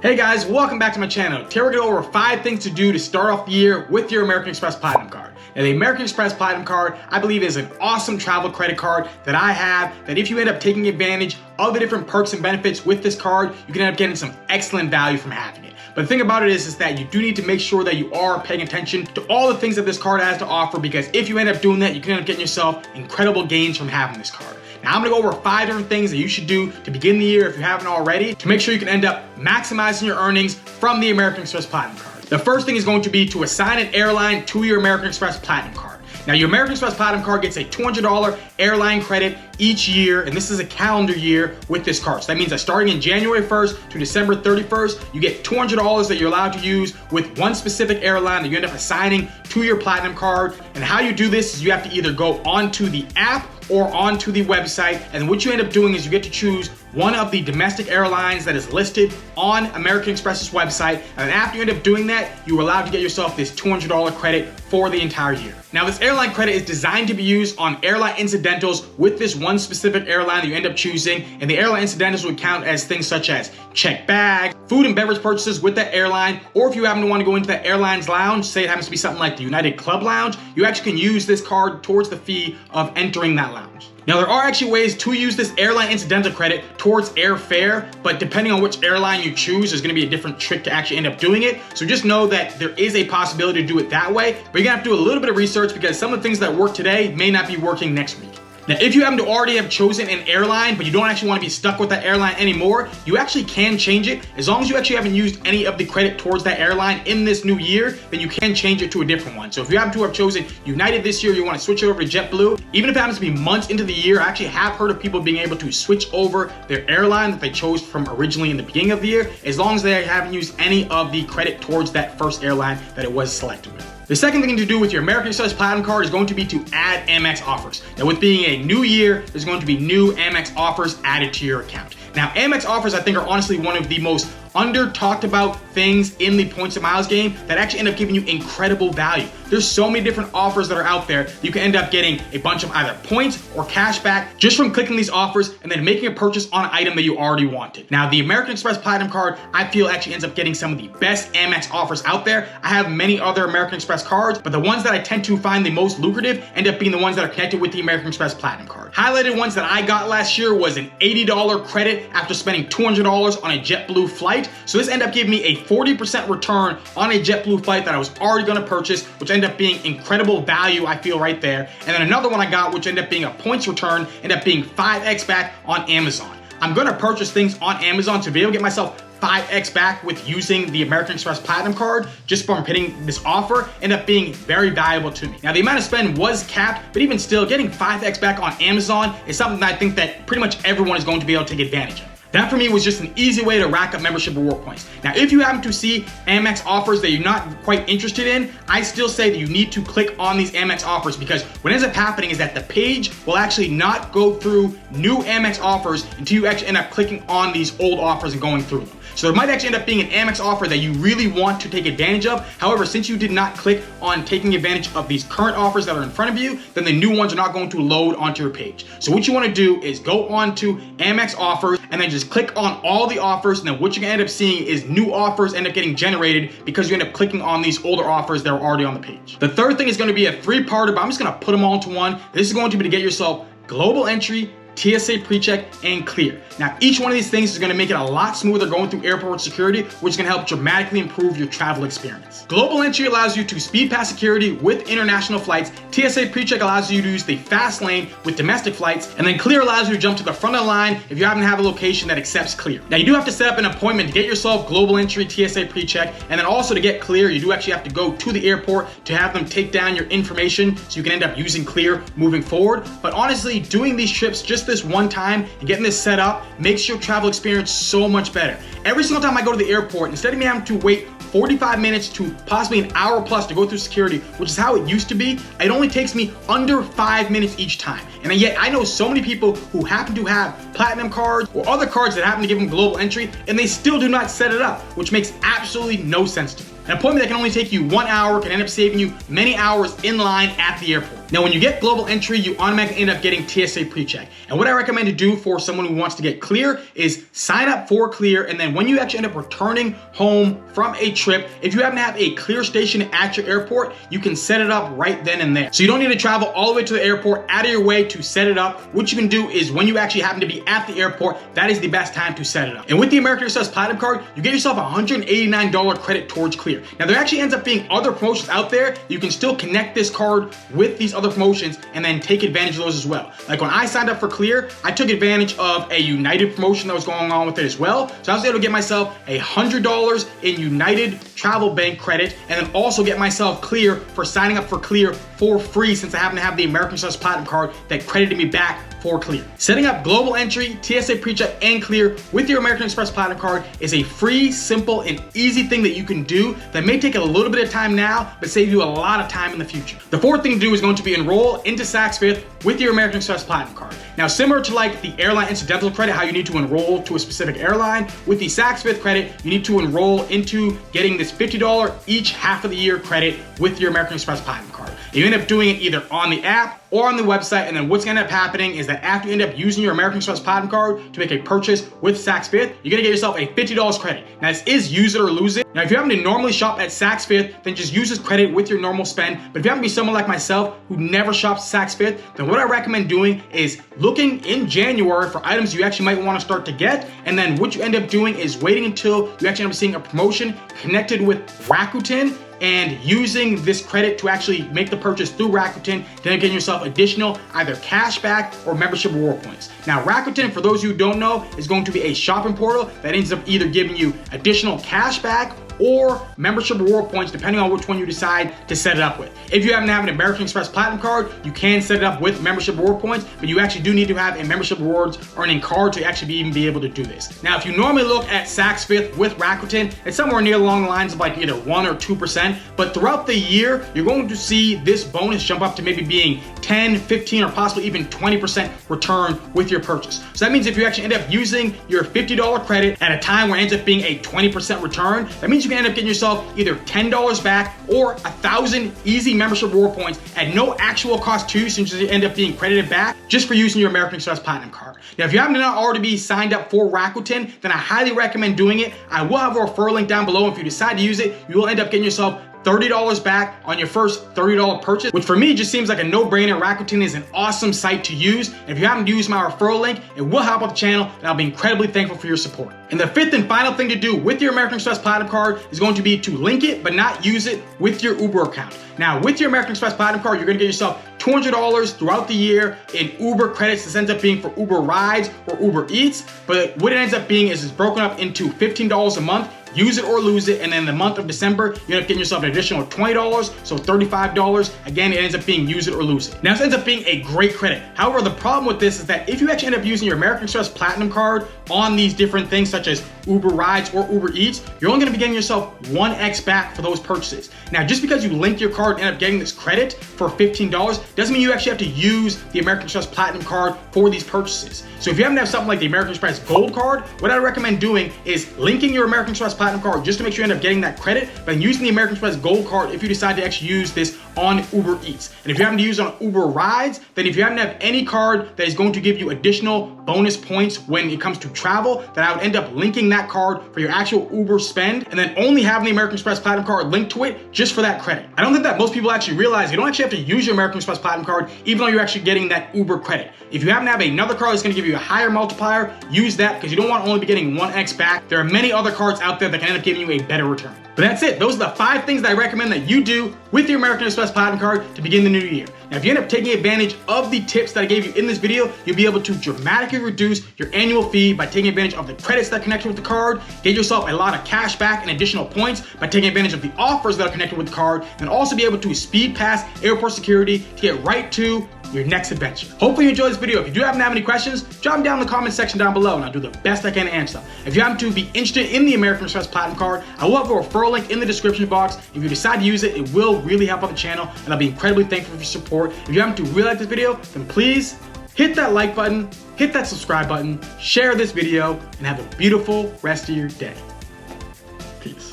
Hey guys, welcome back to my channel. Today we're going to go over 5 things to do to start off the year with your American Express Platinum card. Now the American Express Platinum card, I believe, is an awesome travel credit card that I have, that if you end up taking advantage of the different perks and benefits with this card, you can end up getting some excellent value from having it. But the thing about it is that you do need to make sure that you are paying attention to all the things that this card has to offer, because if you end up doing that, you can end up getting yourself incredible gains from having this card. Now I'm gonna go over 5 different things that you should do to begin the year if you haven't already, to make sure you can end up maximizing your earnings from the American Express Platinum card. The first thing is going to be to assign an airline to your American Express Platinum card. Now your American Express Platinum card gets a $200 airline credit each year, and this is a calendar year with this card. So that means that starting in January 1st to December 31st, you get $200 that you're allowed to use with one specific airline that you end up assigning to your Platinum card. And how you do this is you have to either go onto the app or onto the website, and what you end up doing is you get to choose one of the domestic airlines that is listed on American Express's website, and after you end up doing that, you're allowed to get yourself this $200 credit for the entire year. Now this airline credit is designed to be used on airline incidentals with this one specific airline that you end up choosing, and the airline incidentals would count as things such as checked bags, food and beverage purchases with that airline, or if you happen to want to go into that airline's lounge, say it happens to be something like the United Club Lounge, you actually can use this card towards the fee of entering that lounge. Now there are actually ways to use this airline incidental credit towards airfare, but depending on which airline you choose, there's gonna be a different trick to actually end up doing it. So just know that there is a possibility to do it that way, but you're gonna have to do a little bit of research because some of the things that work today may not be working next week. Now, if you happen to already have chosen an airline, but you don't actually want to be stuck with that airline anymore, you actually can change it. As long as you actually haven't used any of the credit towards that airline in this new year, then you can change it to a different one. So if you happen to have chosen United this year, you want to switch it over to JetBlue, even if it happens to be months into the year, I actually have heard of people being able to switch over their airline that they chose from originally in the beginning of the year, as long as they haven't used any of the credit towards that first airline that it was selected with. The second thing to do with your American Express Platinum card is going to be to add Amex Offers. Now with being a new year, there's going to be new Amex Offers added to your account. Now Amex Offers, I think, are honestly one of the most under talked about things in the points and miles game that actually end up giving you incredible value. There's so many different offers that are out there. You can end up getting a bunch of either points or cash back just from clicking these offers and then making a purchase on an item that you already wanted. Now the American Express Platinum card, I feel, actually ends up getting some of the best Amex offers out there. I have many other American Express cards, but the ones that I tend to find the most lucrative end up being the ones that are connected with the American Express Platinum card. Highlighted ones that I got last year was an $80 credit after spending $200 on a JetBlue flight. So this ended up giving me a 40% return on a JetBlue flight that I was already gonna purchase, which ended up being incredible value, I feel, right there. And then another one I got, which ended up being a points return, ended up being 5x back on Amazon. I'm gonna purchase things on Amazon to be able to get myself 5x back with using the American Express Platinum card just from hitting this offer, ended up being very valuable to me. Now the amount of spend was capped, but even still, getting 5x back on Amazon is something that I think that pretty much everyone is going to be able to take advantage of. That for me was just an easy way to rack up membership reward points. Now, if you happen to see Amex offers that you're not quite interested in, I still say that you need to click on these Amex offers, because what ends up happening is that the page will actually not go through new Amex offers until you actually end up clicking on these old offers and going through them. So there might actually end up being an Amex offer that you really want to take advantage of. However, since you did not click on taking advantage of these current offers that are in front of you, then the new ones are not going to load onto your page. So what you want to do is go on to Amex offers and then just click on all the offers, and then what you're gonna end up seeing is new offers end up getting generated because you end up clicking on these older offers that are already on the page. The third thing is gonna be a 3-parter, but I'm just gonna put them all into one. This is going to be to get yourself global entry, TSA PreCheck and Clear. Now, each one of these things is gonna make it a lot smoother going through airport security, which is gonna help dramatically improve your travel experience. Global entry allows you to speed past security with international flights. TSA PreCheck allows you to use the fast lane with domestic flights. And then Clear allows you to jump to the front of the line if you happen to have a location that accepts Clear. Now, you do have to set up an appointment to get yourself global entry, TSA PreCheck, and then also to get Clear, you do actually have to go to the airport to have them take down your information so you can end up using Clear moving forward. But honestly, doing these trips just this one time and getting this set up makes your travel experience so much better. Every single time I go to the airport, instead of me having to wait 45 minutes to possibly an hour plus to go through security, which is how it used to be, it only takes me under 5 minutes each time. And yet I know so many people who happen to have platinum cards or other cards that happen to give them global entry, and they still do not set it up, which makes absolutely no sense to me. An appointment that can only take you 1 hour can end up saving you many hours in line at the airport. Now, when you get global entry, you automatically end up getting TSA PreCheck. And what I recommend to do for someone who wants to get Clear is sign up for Clear, and then when you actually end up returning home from a trip, if you happen to have a Clear station at your airport, you can set it up right then and there. So you don't need to travel all the way to the airport out of your way to set it up. What you can do is when you actually happen to be at the airport, that is the best time to set it up. And with the American Express Platinum Card, you get yourself a $189 credit towards Clear. Now, there actually ends up being other promotions out there. You can still connect this card with these other promotions and then take advantage of those as well. Like when I signed up for Clear, I took advantage of a United promotion that was going on with it as well. So I was able to get myself $100 in United Travel Bank credit, and then also get myself Clear for signing up for Clear for free, since I happen to have the American Express Platinum Card that credited me back for Clear. Setting up global entry, TSA PreCheck, and Clear with your American Express Platinum Card is a free, simple, and easy thing that you can do that may take a little bit of time now, but save you a lot of time in the future. The fourth thing to do is going to be enroll into Saks Fifth with your American Express Platinum Card. Now, similar to like the airline incidental credit, how you need to enroll to a specific airline, with the Saks Fifth credit, you need to enroll into getting this $50 each half of the year credit with your American Express Platinum Card. You end up doing it either on the app or on the website, and then what's gonna end up happening is that after you end up using your American Express Platinum Card to make a purchase with Saks Fifth, you're gonna get yourself a $50 credit. Now, this is use it or lose it. Now, if you happen to normally shop at Saks Fifth, then just use this credit with your normal spend. But if you happen to be someone like myself who never shops at Saks Fifth, then what I recommend doing is looking in January for items you actually might wanna start to get, and then what you end up doing is waiting until you actually end up seeing a promotion connected with Rakuten, and using this credit to actually make the purchase through Rakuten, then getting yourself additional either cash back or membership reward points. Now, Rakuten, for those who don't know, is going to be a shopping portal that ends up either giving you additional cash back or membership reward points, depending on which one you decide to set it up with. If you happen to have an American Express Platinum Card, you can set it up with membership reward points, but you actually do need to have a membership rewards earning card to actually even be able to do this. Now, if you normally look at Saks Fifth with Rakuten, it's somewhere near along the lines of like either 1 or 2%, but throughout the year, you're going to see this bonus jump up to maybe being 10, 15, or possibly even 20% return with your purchase. So that means if you actually end up using your $50 credit at a time where it ends up being a 20% return, that means you can end up getting yourself either $10 back or 1,000 easy membership reward points at no actual cost to you, since you end up being credited back just for using your American Express Platinum Card. Now, if you happen to not already be signed up for Rakuten, then I highly recommend doing it. I will have a referral link down below. If you decide to use it, you will end up getting yourself $30 back on your first $30 purchase, which for me just seems like a no-brainer. Rakuten is an awesome site to use. And if you happen to use my referral link, it will help out the channel, and I'll be incredibly thankful for your support. And the fifth and final thing to do with your American Express Platinum Card is going to be to link it, but not use it with your Uber account. Now, with your American Express Platinum Card, you're gonna get yourself $200 throughout the year in Uber credits. This ends up being for Uber rides or Uber Eats, but what it ends up being is it's broken up into $15 a month. Use it or lose it, and then the month of December, you end up getting yourself an additional $20, so $35. Again, it ends up being use it or lose it. Now, this ends up being a great credit. However, the problem with this is that if you actually end up using your American Express Platinum Card on these different things such as Uber Rides or Uber Eats, you're only gonna be getting yourself 1x back for those purchases. Now, just because you link your card and end up getting this credit for $15 doesn't mean you actually have to use the American Express Platinum Card for these purchases. So if you happen to have something like the American Express Gold Card, what I recommend doing is linking your American Express Platinum Card just to make sure you end up getting that credit, but using the American Express Gold Card if you decide to actually use this on Uber Eats. And if you happen to use it on Uber Rides, then if you happen to have any card that is going to give you additional bonus points when it comes to travel, then I would end up linking that card for your actual Uber spend, and then only having the American Express Platinum Card linked to it just for that credit. I don't think that most people actually realize you don't actually have to use your American Express Platinum Card even though you're actually getting that Uber credit. If you happen to have another card that's going to give you a higher multiplier, use that, because you don't want to only be getting 1x back. There are many other cards out there that can end up giving you a better return. But that's it. Those are the 5 things that I recommend that you do with your American Express Platinum Card to begin the new year. Now, if you end up taking advantage of the tips that I gave you in this video, you'll be able to dramatically reduce your annual fee by taking advantage of the credits that are connected with the card, get yourself a lot of cash back and additional points by taking advantage of the offers that are connected with the card, and also be able to speed past airport security to get right to your next adventure. Hopefully you enjoyed this video. If you do happen to have any questions, drop them down in the comment section down below, and I'll do the best I can to answer them. If you happen to be interested in the American Express Platinum Card, I will have a referral link in the description box. If you decide to use it, it will really help out the channel, and I'll be incredibly thankful for your support. If you happen to really like this video, then please hit that like button, hit that subscribe button, share this video, and have a beautiful rest of your day. Peace.